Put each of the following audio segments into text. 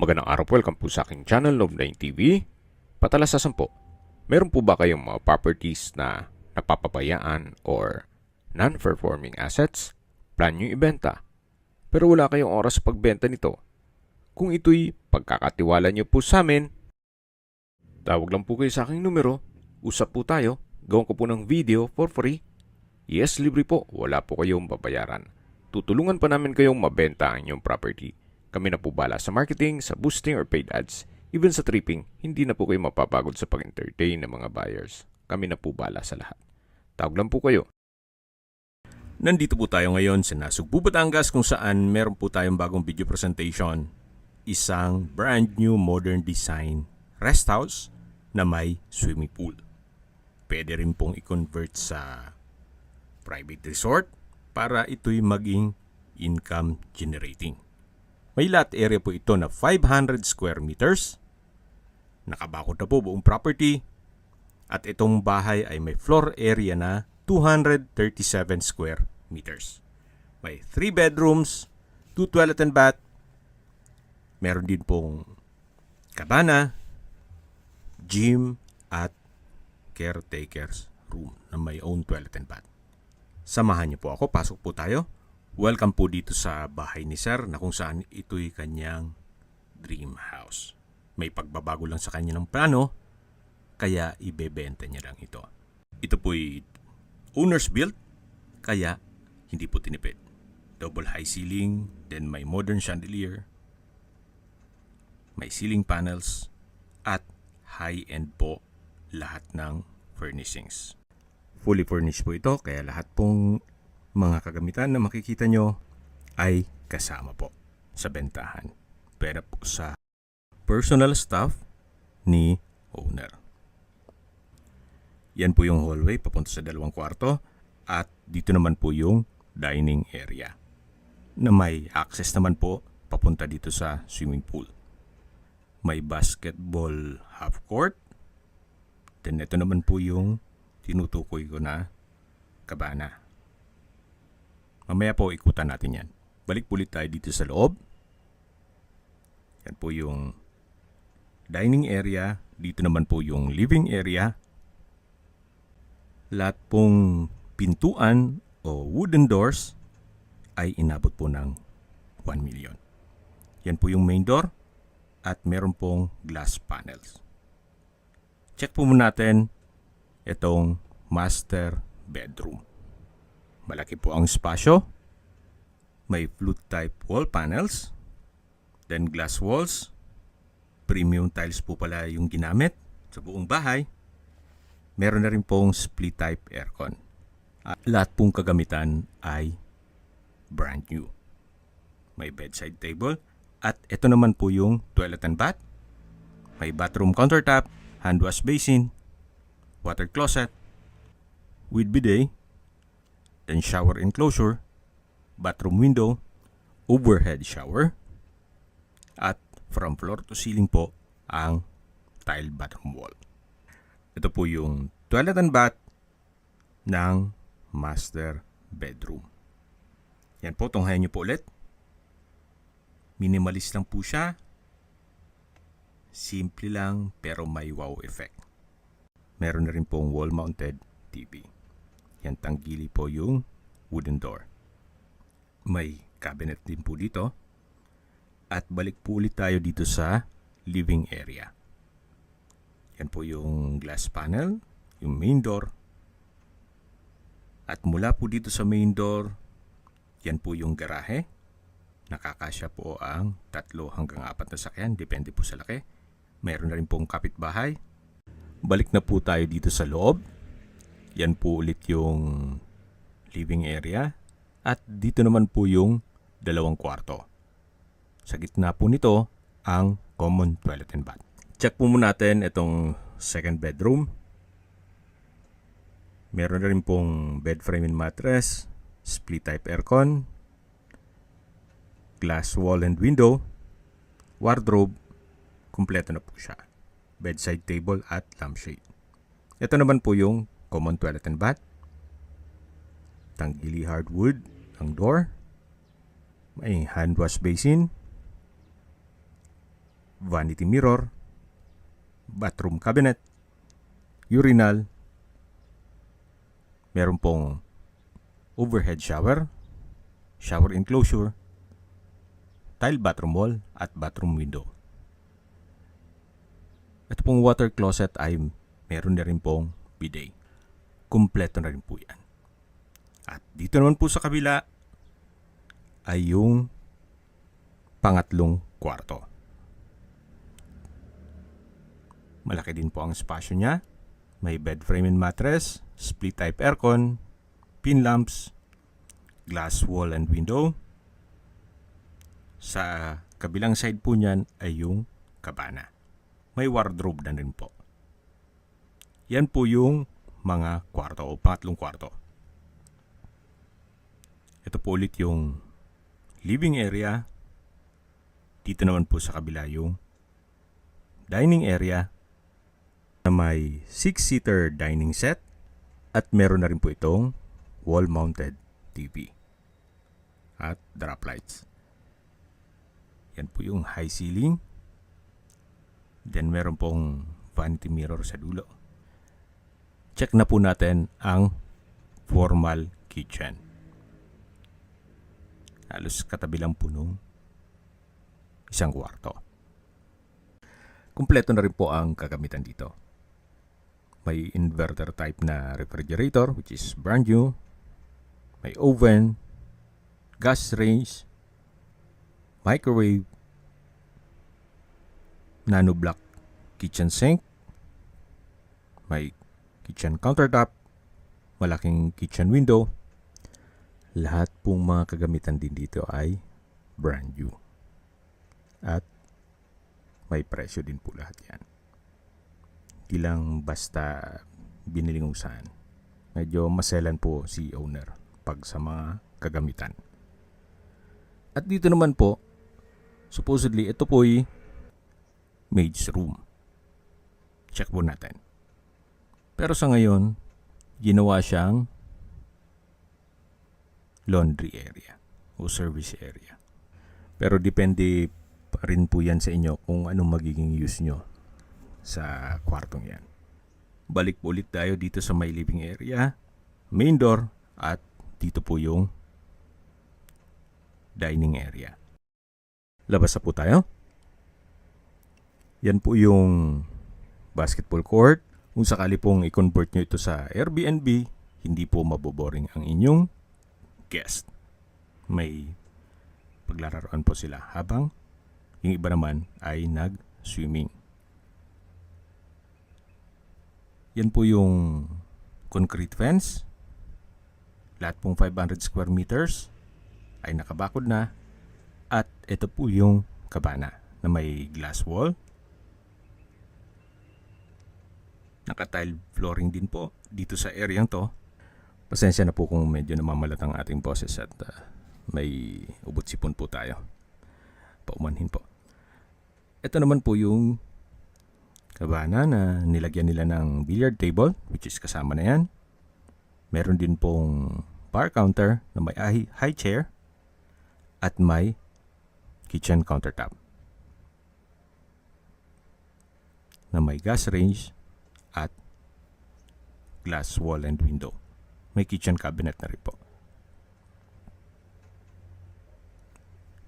Magandang araw po, welcome po sa aking channel, Love9 TV. Patalasasan po, meron po ba kayong mga properties na napapabayaan or non-performing assets? Plan nyo ibenta, pero wala kayong oras sa pagbenta nito. Kung ito'y pagkakatiwala nyo po sa amin, tawag lang po kayo sa aking numero, usap po tayo, gawin ko po ng video for free. Yes, libre po, wala po kayong babayaran. Tutulungan pa namin kayong mabenta ang inyong property. Kami na po bala sa marketing, sa boosting or paid ads. Even sa tripping, hindi na po kayo mapapagod sa pag-entertain ng mga buyers. Kami na po bala sa lahat. Tawag lang po kayo. Nandito po tayo ngayon sa Nasugbu, Batangas kung saan meron po tayong bagong video presentation. Isang brand new modern design rest house na may swimming pool. Pwede rin pong i-convert sa private resort para ito'y maging income generating. May lot area po ito na 500 square meters. Nakabakod na po buong property. At itong bahay ay may floor area na 237 square meters. May 3 bedrooms, 2 toilet and bath. Meron din pong kabana, gym at caretaker's room na may own toilet and bath. Samahan niyo po ako, pasok po tayo. Welcome po dito sa bahay ni Sir na kung saan ito'y kanyang dream house. May pagbabago lang sa kanya ng plano, kaya ibebenta niya lang ito. Ito po'y owner's built, kaya hindi po tinipid. Double high ceiling, then may modern chandelier, may ceiling panels, at high-end po lahat ng furnishings. Fully furnished po ito, kaya lahat pong mga kagamitan na makikita nyo ay kasama po sa bentahan. Pwede po sa personal staff ni owner. Yan po yung hallway papunta sa 2 kwarto at dito naman po yung dining area na may access naman po papunta dito sa swimming pool. May basketball half court. Then ito naman po yung tinutukoy ko na kabana. Mamaya po ikutan natin yan. Balik ulit tayo dito sa loob. Yan po yung dining area. Dito naman po yung living area. Lahat pong pintuan o wooden doors ay inabot po ng 1 million. Yan po yung main door at meron pong glass panels. Check po muna natin itong master bedroom. Malaki po ang espasyo. May flute type wall panels. Then glass walls. Premium tiles po pala yung ginamit sa buong bahay. Meron na rin pong split type aircon. Lahat pong kagamitan ay brand new. May bedside table. At ito naman po yung toilet and bath. May bathroom countertop, hand wash basin, water closet with bidet, then shower enclosure, bathroom window, overhead shower, at from floor to ceiling po ang tile bathroom wall. Ito po yung toilet and bath ng master bedroom. Yan po, tunghayan nyo po ulit. Minimalist lang po siya. Simple lang pero may wow effect. Meron na rin pong wall-mounted TV. Yan, tanggili po yung wooden door. May cabinet din po dito. At balik po ulit tayo dito sa living area. Yan po yung glass panel, yung main door. At mula po dito sa main door, yan po yung garahe. Nakakasya po ang 3 hanggang 4 na sakyan, depende po sa laki. Meron na rin pong kapitbahay. Balik na po tayo dito sa loob. Yan po ulit yung living area. At dito naman po yung 2 kwarto. Sa gitna po nito ang common toilet and bath. Check po muna natin itong second bedroom. Meron na rin pong bed frame and mattress, split type aircon, glass wall and window, wardrobe, kumpleto na po siya. Bedside table at lampshade. Ito naman po yung common toilet and bath. Tanggili hardwood ang door. May hand wash basin. vanity mirror, bathroom cabinet, urinal, meron pong overhead shower, shower enclosure, tile bathroom wall, at bathroom window. Ito pong water closet ay meron na rin pong bidet. Kumpleto na rin po yan. At dito naman po sa kabila ay yung pangatlong kwarto. Malaki din po ang spasyo niya. May bed frame and mattress, split type aircon, pin lamps, glass wall and window. Sa kabilang side po niyan ay yung kabana. May wardrobe na rin po. Yan po yung mga kwarto o pangatlong kwarto. Ito po ulit yung living area. Dito naman po sa kabila yung dining area na may 6-seater dining set at meron na rin po itong wall-mounted TV at drop lights. Yan po yung high ceiling. Then meron pong vanity mirror sa dulo. Check na po natin ang formal kitchen. Halos katabi lang po nung isang kwarto. Kumpleto na rin po ang kagamitan dito. May inverter type na refrigerator which is brand new. May oven, gas range, microwave, nano block kitchen sink, may kitchen countertop, malaking kitchen window. Lahat pong mga kagamitan din dito ay brand new. At may presyo din po lahat yan. Hindi lang basta biniling kung saan. Medyo maselan po si owner pag sa mga kagamitan. At dito naman po, supposedly ito po ay maid's room. Check po natin. Pero sa ngayon, ginawa siyang laundry area o service area. Pero depende pa rin po yan sa inyo kung anong magiging use nyo sa kwartong yan. Balik po ulit tayo dito sa may living area, main door, at dito po yung dining area. Labas na po tayo. Yan po yung basketball court. Kung sakali pong i-convert nyo ito sa Airbnb, hindi po maboboring ang inyong guest. May paglararoan po sila habang yung iba naman ay nag-swimming. Yan po yung concrete fence. Lahat pong 500 square meters ay nakabakod na. At ito po yung kabana na may glass wall. Naka-tile flooring din po dito sa area to. Pasensya na po kung medyo namamalat ang ating boses at may ubot sipon po tayo. Paumanhin po. Ito naman po yung kabana na nilagyan nila ng billiard table, which is kasama na yan. Meron din pong bar counter na may high chair at may kitchen countertop na may gas range at glass wall and window. May kitchen cabinet na rin po.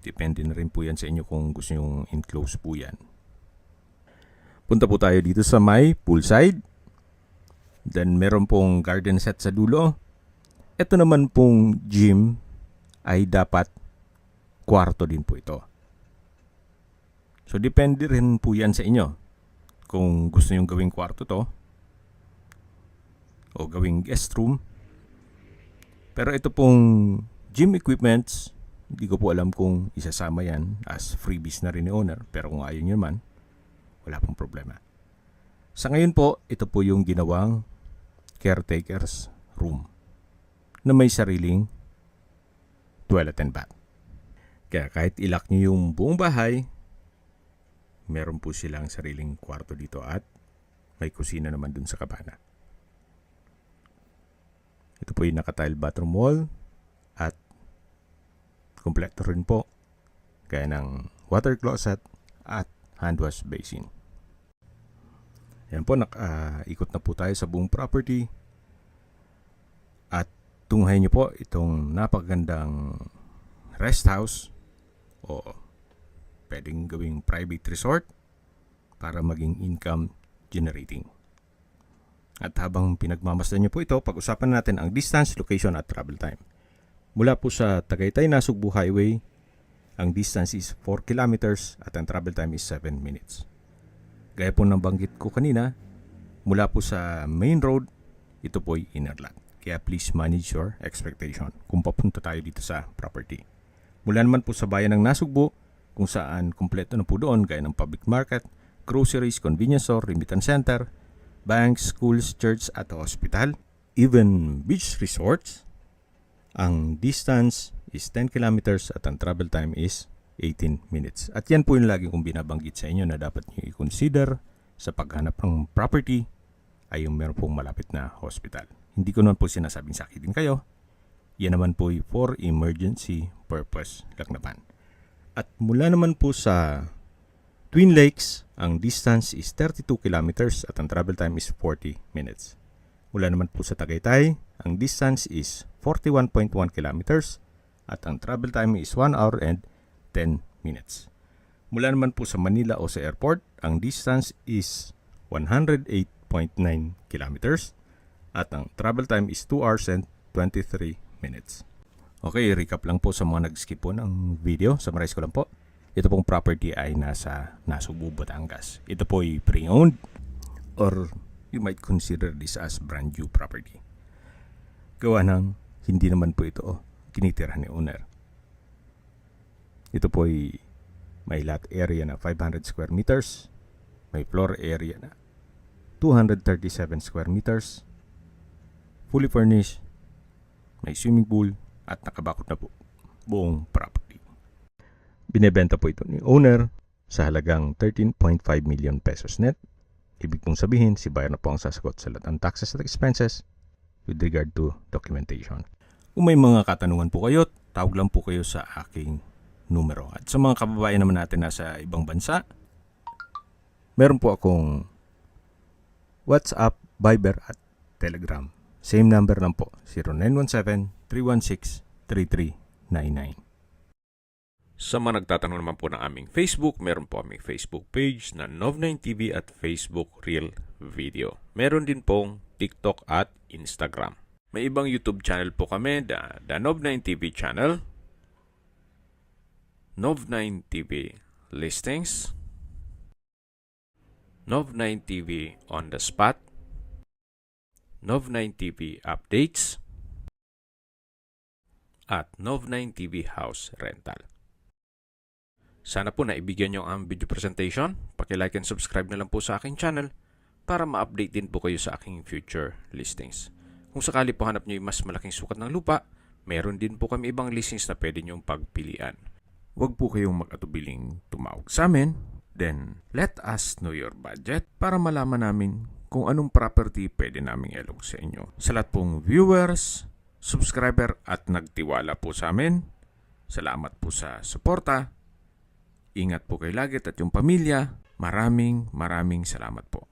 Depende na rin po yan sa inyo kung gusto nyo enclose po yan. Punta po tayo dito sa may poolside. Then meron pong garden set sa dulo. Ito naman pong gym ay dapat kwarto din po ito. So depende rin po yan sa inyo. Kung gusto nyo gawing kwarto to o gawing guest room. Pero ito pong gym equipments, hindi ko po alam kung isasama yan as freebies na rin ni owner. Pero kung ayaw nyo man, wala pong problema. Sa ngayon po, ito po yung ginawang caretaker's room na may sariling toilet and bath. Kaya kahit ilak nyo yung buong bahay, meron po silang sariling kwarto dito at may kusina naman dun sa kabana. Ito po yung naka-tile bathroom wall at kompleto rin po kaya ng water closet at hand wash basin. Ayan po, ikot na po tayo sa buong property. At tunghayin niyo po itong napakagandang rest house o pwedeng gawing private resort para maging income generating. At habang pinagmamasdan niyo po ito, pag-usapan natin ang distance, location at travel time. Mula po sa Tagaytay-Nasugbu Highway, ang distance is 4 kilometers at ang travel time is 7 minutes. Gaya po ng banggit ko kanina, mula po sa main road, ito po ay inner lot. Kaya please manage your expectation kung papunta tayo dito sa property. Mula naman po sa bayan ng Nasugbu, kung saan kumpleto na po doon gaya ng public market, groceries, convenience store, remittance center, banks, schools, church at hospital, even beach resorts. Ang distance is 10 kilometers at ang travel time is 18 minutes. At yan po yung lagi kong binabanggit sa inyo na dapat nyo i-consider sa paghanap ng property ay yung meron pong malapit na hospital. Hindi ko naman po sinasabing sakitin kayo. Yan naman po for emergency purpose lang naman. At mula naman po sa Twin Lakes, ang distance is 32 kilometers at ang travel time is 40 minutes. Mula naman po sa Tagaytay, ang distance is 41.1 kilometers at ang travel time is 1 hour and 10 minutes. Mula naman po sa Manila o sa airport, ang distance is 108.9 kilometers at ang travel time is 2 hours and 23 minutes. Okay, recap lang po sa mga nag-skip po ng video. Summarize ko lang po. Ito pong property ay nasa Nasugbu, Batangas. Ito po ay pre-owned or you might consider this as brand new property. Gawa ng hindi naman po ito tinitirahan ni owner. Ito po ay may lot area na 500 square meters, may floor area na 237 square meters, fully furnished, may swimming pool at nakabakod na po buong property. Binebenta po ito ni owner sa halagang 13.5 million pesos net. Ibig pong sabihin, si buyer na po ang sasagot sa lahat ng taxes at expenses with regard to documentation. Kung may mga katanungan po kayo, tawag lang po kayo sa aking numero. At sa mga kababayan naman natin nasa ibang bansa, meron po akong WhatsApp, Viber at Telegram. Same number lang po, 0917-316-3399. Sa mga nagtatanong naman po ng aming Facebook, meron po aming Facebook page na Nov9TV at Facebook Real Video. Meron din pong TikTok at Instagram. May ibang YouTube channel po kami, the Nov9TV channel, Nov9TV Listings, Nov9TV On The Spot, Nov9TV Updates, at Nov9TV House Rental. Sana po naibigyan nyo ang video presentation. Paki-like and subscribe na lang po sa aking channel para ma-update din po kayo sa aking future listings. Kung sakali po hanap nyo yung mas malaking sukat ng lupa, meron din po kami ibang listings na pwede nyong pagpilian. Huwag po kayong mag-atubiling tumawag sa amin. Then, let us know your budget para malaman namin kung anong property pwede naming ilog sa inyo. Sa lahat pong viewers, subscriber at nagtiwala po sa amin, salamat po sa suporta. Ingat po kayo lagi at yung pamilya. Maraming salamat po.